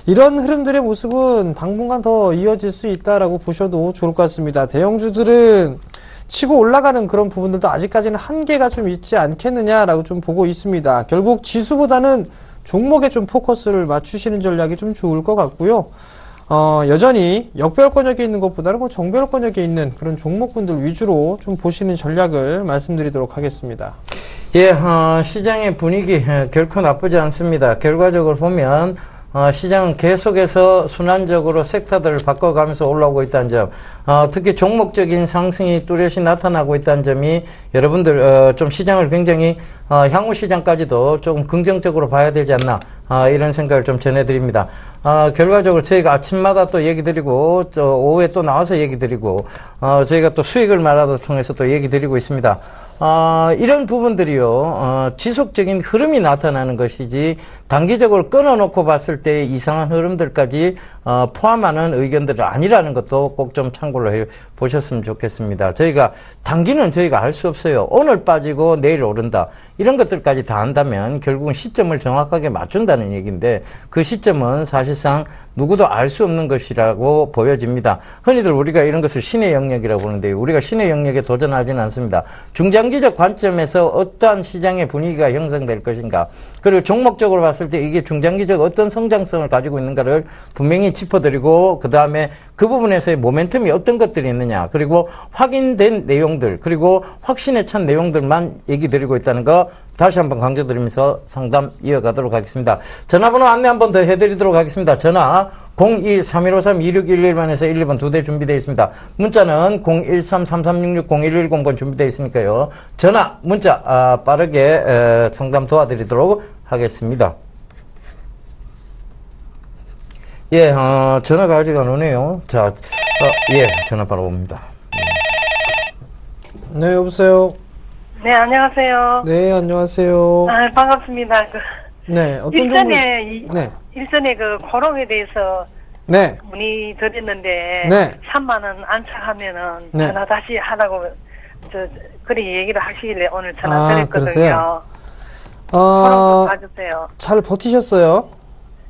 이런 흐름들의 모습은 당분간 더 이어질 수 있다라고 보셔도 좋을 것 같습니다. 대형주들은 치고 올라가는 그런 부분들도 아직까지는 한계가 좀 있지 않겠느냐라고 좀 보고 있습니다. 결국 지수보다는 종목에 좀 포커스를 맞추시는 전략이 좀 좋을 것 같고요. 여전히 역별권역에 있는 것보다는 뭐 정별권역에 있는 그런 종목군들 위주로 좀 보시는 전략을 말씀드리도록 하겠습니다. 예, 시장의 분위기 결코 나쁘지 않습니다. 결과적으로 보면 시장은 계속해서 순환적으로 섹터들을 바꿔가면서 올라오고 있다는 점, 특히 종목적인 상승이 뚜렷이 나타나고 있다는 점이 여러분들 좀 시장을 굉장히 향후 시장까지도 조금 긍정적으로 봐야 되지 않나, 이런 생각을 좀 전해드립니다. 결과적으로 저희가 아침마다 또 얘기 드리고, 오후에 또 나와서 얘기 드리고, 저희가 또 수익을 말하다 통해서 또 얘기 드리고 있습니다. 이런 부분들이요, 지속적인 흐름이 나타나는 것이지, 단기적으로 끊어놓고 봤을 때 이상한 흐름들까지, 포함하는 의견들은 아니라는 것도 꼭 좀 참고를 해 보셨으면 좋겠습니다. 저희가, 단기는 저희가 알 수 없어요. 오늘 빠지고 내일 오른다. 이런 것들까지 다 한다면 결국은 시점을 정확하게 맞춘다는 얘기인데, 그 시점은 사실상 누구도 알 수 없는 것이라고 보여집니다. 흔히들 우리가 이런 것을 신의 영역이라고 보는데, 우리가 신의 영역에 도전하지는 않습니다. 중장기적 관점에서 어떠한 시장의 분위기가 형성될 것인가, 그리고 종목적으로 봤을 때 이게 중장기적 어떤 성장성을 가지고 있는가를 분명히 짚어드리고, 그 다음에 그 부분에서의 모멘텀이 어떤 것들이 있느냐, 그리고 확인된 내용들, 그리고 확신에 찬 내용들만 얘기 드리고 있다는 거 다시 한번 강조드리면서 상담 이어가도록 하겠습니다. 전화번호 안내 한번 더 해드리도록 하겠습니다. 전화 02-3153-2611번에서 1번 2대 준비되어 있습니다. 문자는 013-3366-0110번 준비되어 있으니까요. 전화, 문자 빠르게 상담 도와드리도록 하겠습니다. 예, 전화가 아직 안 오네요. 자, 예, 전화 바로 옵니다. 네, 여보세요. 네, 안녕하세요. 네, 안녕하세요. 반갑습니다. 네, 어떤 일전에 그 코롱에 대해서 네. 문의드렸는데, 네. 3만원 안착하면은 네. 전화 다시 하라고, 그리 얘기를 하시길래 오늘 전화 드렸거든요. 코롱 좀 봐주세요. 잘 버티셨어요?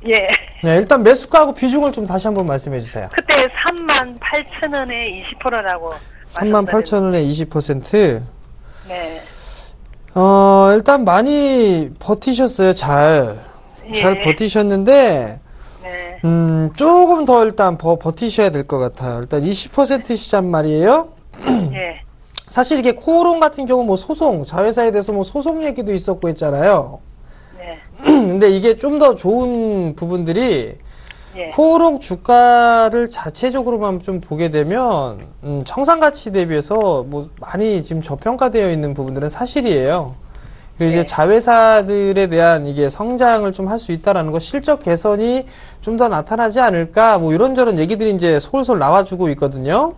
예. 네, 일단 매수가하고 비중을 좀 다시 한번 말씀해 주세요. 그때 38,000원에 20%라고. 38,000원에 20%? 네. 일단 많이 버티셨어요. 잘 버티셨는데, 네. 조금 더 일단 버티셔야 될 것 같아요. 일단 20%시단 말이에요. 예. 사실 이게 코오롱 같은 경우 뭐 소송, 자회사에 대해서 뭐 소송 얘기도 있었고 했잖아요. 네. 근데 이게 좀 더 좋은 부분들이, 예. 코오롱 주가를 자체적으로만 좀 보게 되면 청산가치 대비해서 뭐 많이 지금 저평가되어 있는 부분들은 사실이에요. 그리고 이제 자회사들에 대한 이게 성장을 좀 할 수 있다라는 거, 실적 개선이 좀 더 나타나지 않을까, 뭐 이런저런 얘기들이 이제 솔솔 나와주고 있거든요.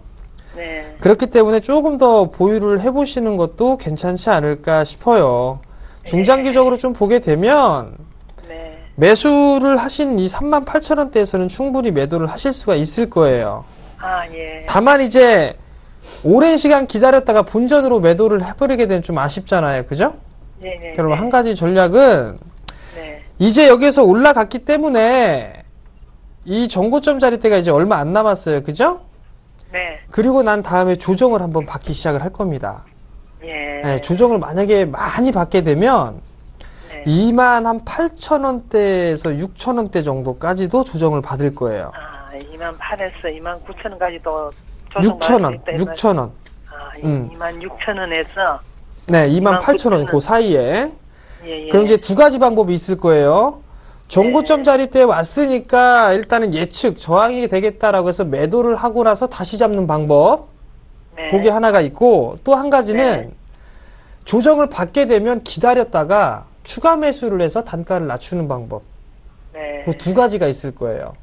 네. 그렇기 때문에 조금 더 보유를 해보시는 것도 괜찮지 않을까 싶어요. 중장기적으로 좀 보게 되면 매수를 하신 이 38,000원대에서는 충분히 매도를 하실 수가 있을 거예요. 예. 다만 이제 오랜 시간 기다렸다가 본전으로 매도를 해버리게 되면 좀 아쉽잖아요. 그죠? 네. 여러분, 한 가지 전략은 네. 이제 여기에서 올라갔기 때문에 이 정고점 자리대가 이제 얼마 안 남았어요. 그죠? 네. 그리고 난 다음에 조정을 한번 받기 시작을 할 겁니다. 예. 네, 조정을 만약에 많이 받게 되면 28,000원대에서 6,000원대 정도까지도 조정을 받을 거예요. 28,000원에서 29,000원까지도 6,000원, 6,000원. 26,000원에서 네, 28,000원 그 사이에. 예. 그럼 이제 두 가지 방법이 있을 거예요. 정고점 자리대에 왔으니까 일단은 예측, 저항이 되겠다라고 해서 매도를 하고 나서 다시 잡는 방법. 그게 하나가 있고, 또 한 가지는 조정을 받게 되면 기다렸다가 추가 매수를 해서 단가를 낮추는 방법. 그 두 가지가 있을 거예요.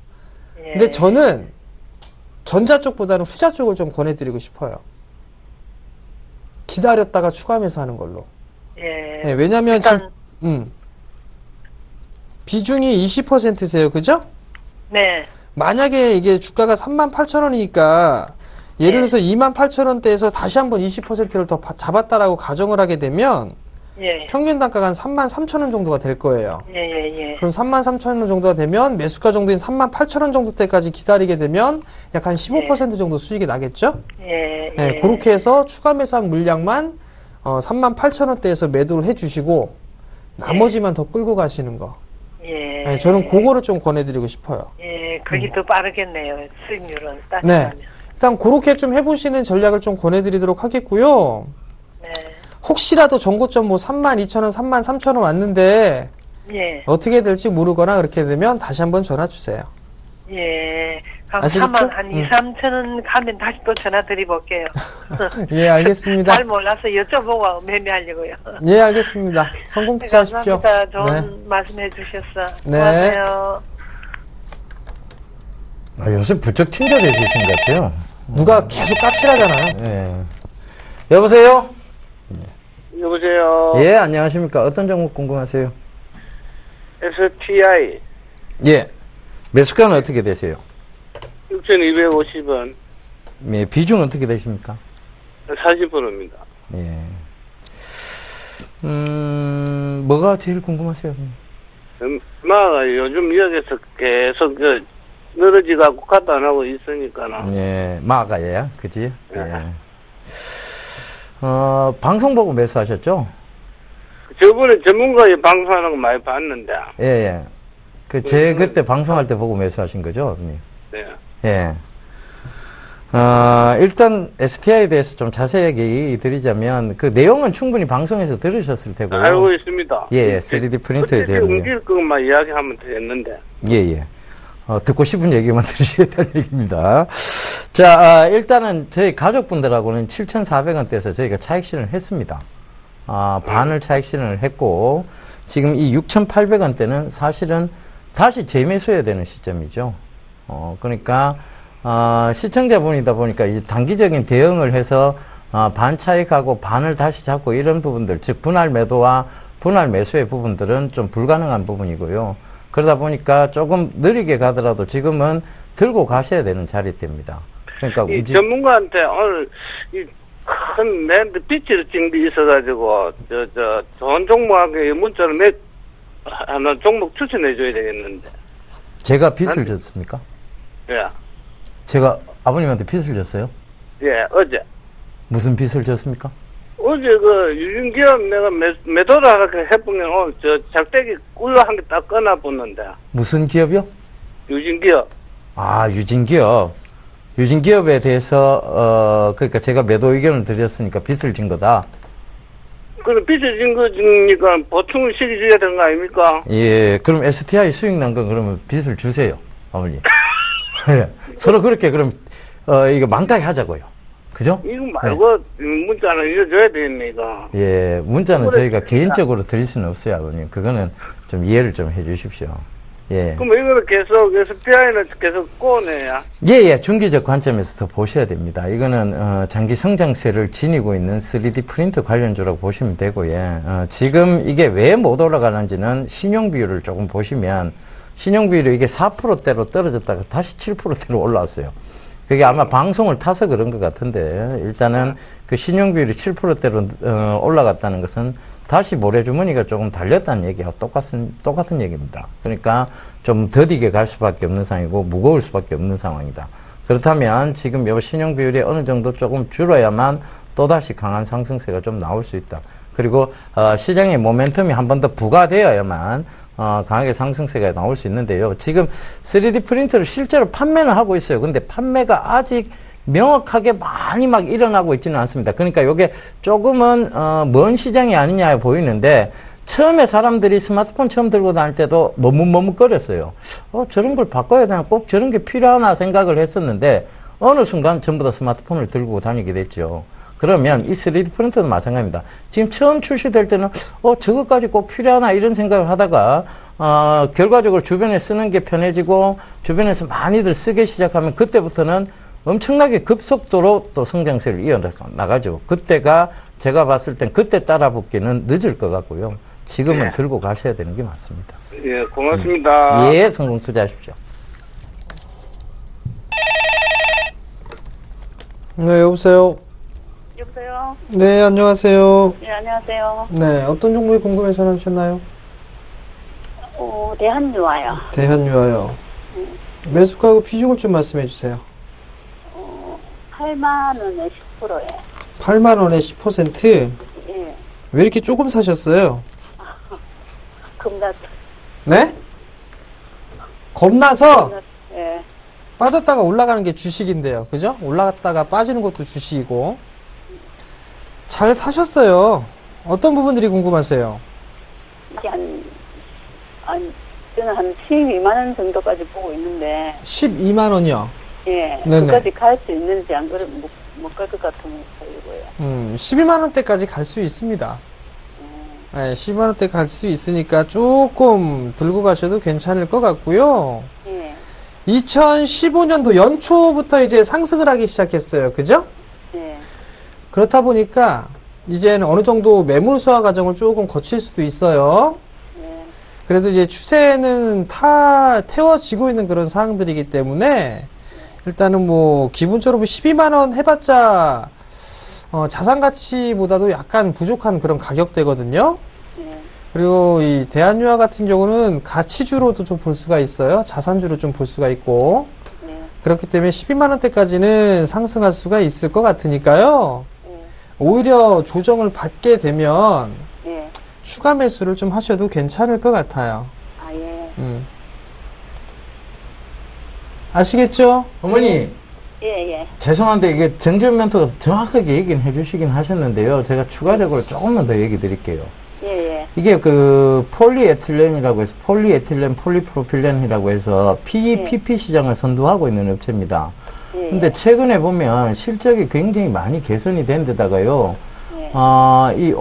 근데 저는 전자 쪽보다는 후자 쪽을 좀 권해드리고 싶어요. 기다렸다가 추가 매수하는 걸로. 네, 왜냐면 지금 비중이 20%세요, 그죠? 네. 만약에 이게 주가가 38,000원이니까 예를 들어서 28,000원대에서 다시 한번 20%를 더 잡았다라고 가정을 하게 되면 평균 단가가 한 33,000원 정도가 될 거예요. 그럼 33,000원 정도가 되면 매수가 정도인 38,000원 정도 때까지 기다리게 되면 약 한 15% 정도 수익이 나겠죠? 그렇게 해서 추가 매수한 물량만 38,000원대에서 매도를 해주시고 나머지만 더 끌고 가시는 거. 저는 그거를 좀 권해드리고 싶어요. 그게 더 빠르겠네요. 수익률은 따지면. 네. 일단 그렇게 좀 해보시는 전략을 좀 권해드리도록 하겠고요. 혹시라도 정고점 뭐 32,000원, 33,000원 왔는데 어떻게 될지 모르거나 그렇게 되면 다시 한번 전화 주세요. 그럼 3만 한 2, 3,000원 가면 다시 또 전화 드려볼게요. 알겠습니다. 잘 몰라서 여쭤보고 매매하려고요. 알겠습니다. 성공 투자하십시오. 감사합니다. 좋은 말씀해 주셨어. 네. 고마워요. 요새 부쩍 친절해지신 것 같아요. 누가 계속 까칠하잖아요. 여보세요? 여보세요. 예, 안녕하십니까. 어떤 종목 궁금하세요? STI. 매수가는 어떻게 되세요? 6,250원. 비중은 어떻게 되십니까? 40%입니다. 뭐가 제일 궁금하세요? 요즘 여기서 계속 늘어지고 카드 안 하고 있으니까는. 마가예요? 그지? 방송 보고 매수하셨죠? 저번에 전문가의 방송하는 거 많이 봤는데. 그때 방송할 때 보고 매수하신 거죠? 네. 일단 STI에 대해서 좀 자세하게 드리자면 그 내용은 충분히 방송에서 들으셨을 테고요. 알고 있습니다. 3D 프린터에 대한 옮길 것만 이야기하면 되겠는데. 듣고 싶은 얘기만 들으셔야 될 얘기입니다. 자, 일단은 저희 가족분들하고는 7,400원대에서 저희가 차익 실현을 했습니다. 반을 차익 실현을 했고, 지금 이 6,800원대는 사실은 다시 재매수해야 되는 시점이죠. 그러니까, 시청자분이다 보니까 이제 단기적인 대응을 해서, 반 차익하고 반을 다시 잡고 이런 부분들, 즉, 분할 매도와 분할 매수의 부분들은 좀 불가능한 부분이고요. 그러다 보니까 조금 느리게 가더라도 지금은 들고 가셔야 되는 자리대입니다. 그러니까 이 전문가한테 오늘 큰 내한테 빚을 진 게 있어가지고 좋은 종목하게 문자를 하나 종목 추천해 줘야 되겠는데. 제가 빚을 졌습니까? 제가 아버님한테 빚을 졌어요? 어제. 무슨 빚을 졌습니까? 어제 유진기업 내가 매도를 하라고 해보면 오늘 작대기 꿀로 한 개 딱 꺼놔보는데. 무슨 기업이요? 유진기업. 유진기업. 유진기업에 대해서 그러니까 제가 매도 의견을 드렸으니까 빚을 진 거다. 그럼 빚을 진 거니까 보충을 시켜줘야 되는 거 아닙니까? 그럼 STI 수익 난 건 그러면 빚을 주세요, 어머니. 서로 그렇게 그럼 이거 만까지 하자고요. 그죠? 이거 말고 문자는 읽어줘야 되겠네, 이거. 문자는 저희가 개인적으로 드릴 수는 없어요, 아버님. 그거는 좀 이해를 좀 해주십시오. 그럼 이거는 계속 STI는 계속 꼬내야. 중기적 관점에서 더 보셔야 됩니다. 이거는 장기 성장세를 지니고 있는 3D 프린터 관련주라고 보시면 되고요. 지금 이게 왜 못 올라가는지는 신용 비율을 조금 보시면 신용 비율이 이게 4%대로 떨어졌다가 다시 7%대로 올라왔어요. 그게 아마 방송을 타서 그런 것 같은데 일단은 그 신용 비율이 7%대로 올라갔다는 것은 다시 모래주머니가 조금 달렸다는 얘기와 똑같은 얘기입니다. 그러니까 좀 더디게 갈 수밖에 없는 상황이고 무거울 수밖에 없는 상황이다. 그렇다면 지금 요 신용 비율이 어느 정도 조금 줄어야만 또다시 강한 상승세가 좀 나올 수 있다. 그리고 시장의 모멘텀이 한 번 더 부과되어야만 강하게 상승세가 나올 수 있는데요. 지금 3D 프린터를 실제로 판매는 하고 있어요. 근데 판매가 아직 명확하게 많이 막 일어나고 있지는 않습니다. 그러니까 이게 조금은 먼 시장이 아니냐 보이는데 처음에 사람들이 스마트폰 처음 들고 다닐 때도 머뭇머뭇거렸어요. 저런 걸 바꿔야 되나? 꼭 저런 게 필요하나 생각을 했었는데 어느 순간 전부 다 스마트폰을 들고 다니게 됐죠. 그러면 이 3D 프린터도 마찬가지입니다. 지금 처음 출시될 때는 저것까지 꼭 필요하나 이런 생각을 하다가 결과적으로 주변에 쓰는 게 편해지고 주변에서 많이들 쓰기 시작하면 그때부터는 엄청나게 급속도로 또 성장세를 이어나가죠. 그때가 제가 봤을 땐 그때 따라붙기는 늦을 것 같고요. 지금은 들고 가셔야 되는 게 맞습니다. 고맙습니다. 성공 투자하십시오. 네, 여보세요. 여보세요? 네, 안녕하세요. 네, 안녕하세요. 네, 어떤 종목이 궁금해 전화 주셨나요? 대한유화요. 대한유화요. 매수가하고 비중을 좀 말씀해 주세요. 8만 원에 10%에. 8만 원에 10%? 예. 왜 이렇게 조금 사셨어요? 겁나. 네? 겁나서 예. 빠졌다가 올라가는 게 주식인데요. 그죠? 올라갔다가 빠지는 것도 주식이고. 잘 사셨어요. 어떤 부분들이 궁금하세요? 이게 저는 한 12만 원 정도까지 보고 있는데. 12만 원이요? 예. 네네. 그까지 갈 수 있는지 안 그러면 못 갈 것 같으면 살려고요. 12만 원대까지 갈 수 있습니다. 네, 12만 원대 갈 수 있으니까 조금 들고 가셔도 괜찮을 것 같고요. 예. 2015년도 연초부터 이제 상승을 하기 시작했어요. 그죠? 예. 그렇다 보니까 이제는 어느 정도 매물 소화 과정을 조금 거칠 수도 있어요. 예. 그래도 이제 추세는 태워지고 있는 그런 상황들이기 때문에 일단은 뭐 기본적으로 12만 원 해봤자 자산 가치보다도 약간 부족한 그런 가격대거든요. 예. 그리고 이 대한유화 같은 경우는 가치주로도 좀 볼 수가 있어요. 자산주로 좀 볼 수가 있고. 예. 그렇기 때문에 12만 원대까지는 상승할 수가 있을 것 같으니까요. 예. 오히려 조정을 받게 되면 예. 추가 매수를 좀 하셔도 괜찮을 것 같아요. 아, 예. 아시겠죠? 어머니, 예, 예. 죄송한데 이게 정전면서 정확하게 얘기는 해주시긴 하셨는데요. 제가 추가적으로 조금만 더 얘기 드릴게요. 예, 예. 이게 그 폴리에틸렌이라고 해서 폴리에틸렌 폴리프로필렌이라고 해서 PEPP 시장을 선도하고 있는 업체입니다. 예. 근데 최근에 보면 실적이 굉장히 많이 개선이 된 데다가요. 예. 이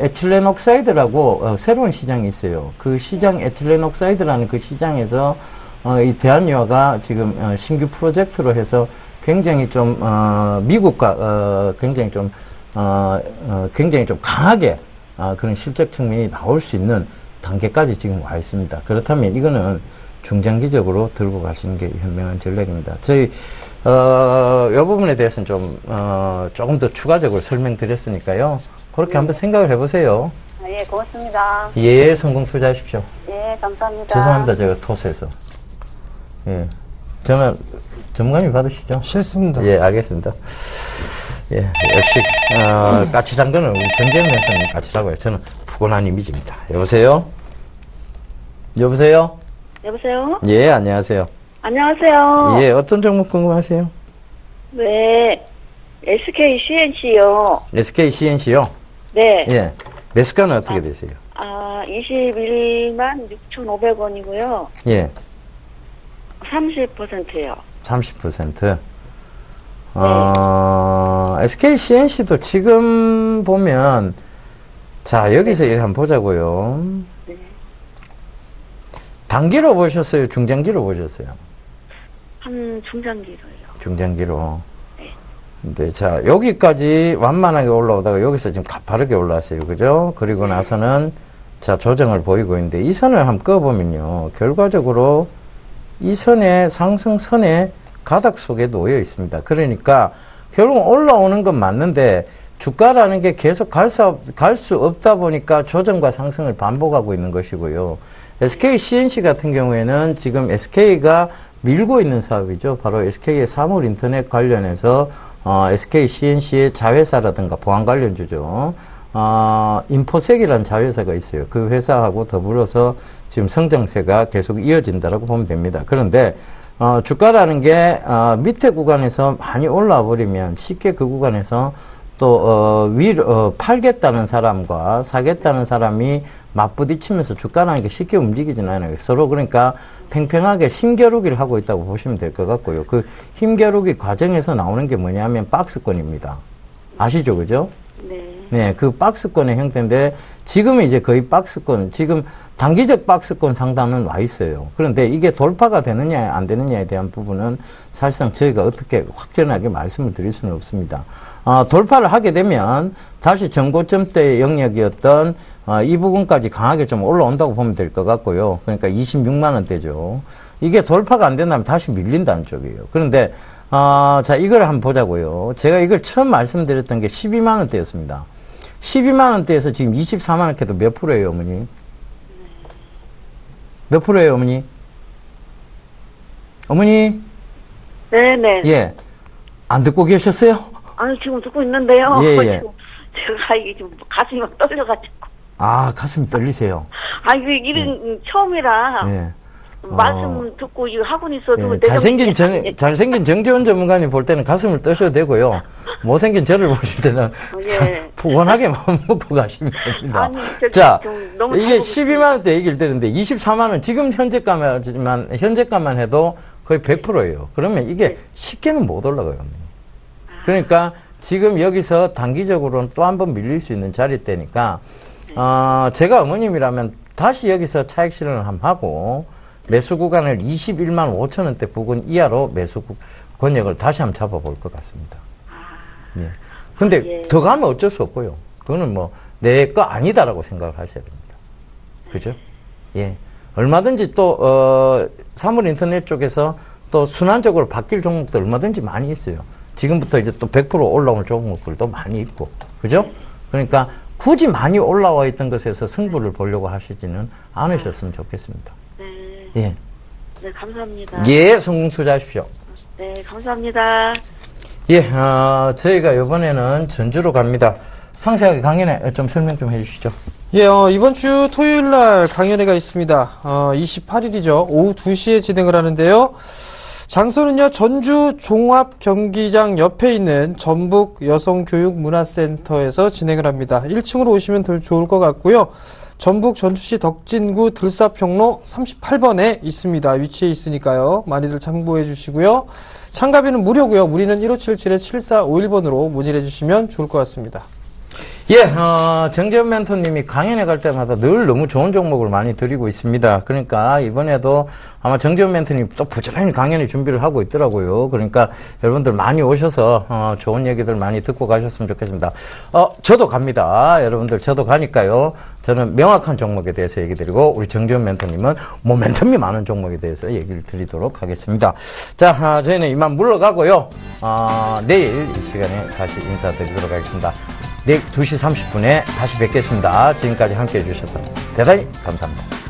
에틸렌 옥사이드라고 새로운 시장이 있어요. 그 시장 에틸렌 옥사이드라는 그 시장에서 이 대한유화가 지금 신규 프로젝트로 해서 굉장히 좀 미국과 굉장히 좀 강하게 그런 실적 측면이 나올 수 있는 단계까지 지금 와 있습니다. 그렇다면 이거는 중장기적으로 들고 가시는 게 현명한 전략입니다. 저희 이 부분에 대해서는 좀 조금 더 추가적으로 설명드렸으니까요. 그렇게 한번 생각을 해보세요. 아, 예, 고맙습니다. 예, 성공 투자하십시오. 예, 감사합니다. 죄송합니다. 제가 토스해서. 예. 전화 전문가님 받으시죠? 싫습니다. 예, 알겠습니다. 예, 역시 까칠한 거는 우리 정재현 멘토님 까칠하고요. 저는 푸근한 이미지입니다. 여보세요? 여보세요? 여보세요? 예, 안녕하세요. 안녕하세요. 예, 어떤 종목 궁금하세요? 네. SK CNC요. SK CNC요? 네. 예. 매수가는 어떻게 되세요? 21만 6,500원이고요. 예. 30%예요. 30%. SK CNC도 지금 보면, 자, 여기서 일 한번 보자고요. 네. 단기로 보셨어요? 중장기로 보셨어요? 한 중장기로요. 중장기로. 네. 근데 자, 여기까지 완만하게 올라오다가 여기서 지금 가파르게 올라왔어요. 그죠? 그리고 나서는 자, 조정을 보이고 있는데 이 선을 한번 꺼보면요. 결과적으로 이 선의 상승선의 가닥 속에 놓여 있습니다. 그러니까 결국 올라오는 건 맞는데 주가라는 게 계속 갈 수 없다 보니까 조정과 상승을 반복하고 있는 것이고요. SK CNC 같은 경우에는 지금 SK가 밀고 있는 사업이죠. 바로 SK의 사물 인터넷 관련해서 SK CNC의 자회사라든가 보안 관련주죠. 인포색이라는 자회사가 있어요. 그 회사하고 더불어서 지금 성장세가 계속 이어진다라고 보면 됩니다. 그런데 주가라는 게 밑에 구간에서 많이 올라와 버리면 쉽게 그 구간에서 또 팔겠다는 사람과 사겠다는 사람이 맞부딪히면서 주가라는 게 쉽게 움직이진 않아요. 서로 그러니까 팽팽하게 힘겨루기를 하고 있다고 보시면 될 것 같고요. 그 힘겨루기 과정에서 나오는 게 뭐냐면 박스권입니다. 아시죠? 그죠? 네. 네, 그 박스권의 형태인데 지금은 이제 거의 박스권, 지금 단기적 박스권 상단은 와 있어요. 그런데 이게 돌파가 되느냐 안 되느냐에 대한 부분은 사실상 저희가 어떻게 확전하게 말씀을 드릴 수는 없습니다. 돌파를 하게 되면 다시 전고점대 영역이었던 이 부분까지 강하게 좀 올라온다고 보면 될 것 같고요. 그러니까 26만 원대죠. 이게 돌파가 안 된다면 다시 밀린다는 쪽이에요. 그런데 자, 이걸 한번 보자고요. 제가 이걸 처음 말씀드렸던 게 12만 원대였습니다. 12만 원대에서 지금 24만 원대도 몇 프로예요, 어머니? 몇 프로예요, 어머니? 어머니? 네네. 예. 안 듣고 계셨어요? 아니, 지금 듣고 있는데요. 예, 예. 제가 이게 좀 가슴이 막 떨려가지고. 아, 가슴이 떨리세요? 아, 이게 일은 처음이라. 예. 말씀 듣고 이거 하고 있어도. 예. 잘생긴 정재원 전문가님 볼 때는 가슴을 떠셔도 되고요. 못생긴 저를 보실 때는 예. 푸근하게 마음 먹고 가시면 됩니다. 아니, 자, 너무 이게 12만원대 얘기를 드렸는데 24만원, 지금 현재가만 해도 거의 100%예요. 그러면 이게 쉽게는 못 올라가요. 그러니까 지금 여기서 단기적으로는 또 한 번 밀릴 수 있는 자리대니까, 제가 어머님이라면 다시 여기서 차익 실현을 한번 하고, 매수 구간을 21만 5천 원대 부근 이하로 매수 권역을 다시 한번 잡아볼 것 같습니다. 예. 근데 더 가면 어쩔 수 없고요. 그거는 뭐, 내 거 아니다라고 생각을 하셔야 됩니다. 그죠? 예. 얼마든지 또, 사물 인터넷 쪽에서 또 순환적으로 바뀔 종목도 얼마든지 많이 있어요. 지금부터 이제 또 100% 올라오는 종목들도 많이 있고. 그죠? 그러니까 굳이 많이 올라와 있던 것에서 승부를 보려고 하시지는 않으셨으면 좋겠습니다. 네. 예. 네, 감사합니다. 예, 성공 투자하십시오. 네, 감사합니다. 예, 저희가 이번에는 전주로 갑니다. 상세하게 강연회 좀 설명 좀 해주시죠. 예, 이번 주 토요일 날 강연회가 있습니다. 28일이죠. 오후 2시에 진행을 하는데요. 장소는요, 전주 종합경기장 옆에 있는 전북 여성교육문화센터에서 진행을 합니다. 1층으로 오시면 더 좋을 것 같고요. 전북 전주시 덕진구 들사평로 38번에 있습니다. 위치에 있으니까요. 많이들 참고해 주시고요. 참가비는 무료고요. 문의는 1577-7451번으로 문의를 해주시면 좋을 것 같습니다. 예, 정재현 멘토님이 강연회 갈 때마다 늘 너무 좋은 종목을 많이 드리고 있습니다. 그러니까 이번에도 아마 정재현 멘토님 또 부지런히 강연회 준비를 하고 있더라고요. 그러니까 여러분들 많이 오셔서 좋은 얘기들 많이 듣고 가셨으면 좋겠습니다. 저도 갑니다. 여러분들 저도 가니까요. 저는 명확한 종목에 대해서 얘기 드리고 우리 정재현 멘토님은 모멘텀이 많은 종목에 대해서 얘기를 드리도록 하겠습니다. 자, 저희는 이만 물러가고요. 내일 이 시간에 다시 인사드리도록 하겠습니다. 내일 2시 30분에 다시 뵙겠습니다. 지금까지 함께 해주셔서 대단히 감사합니다.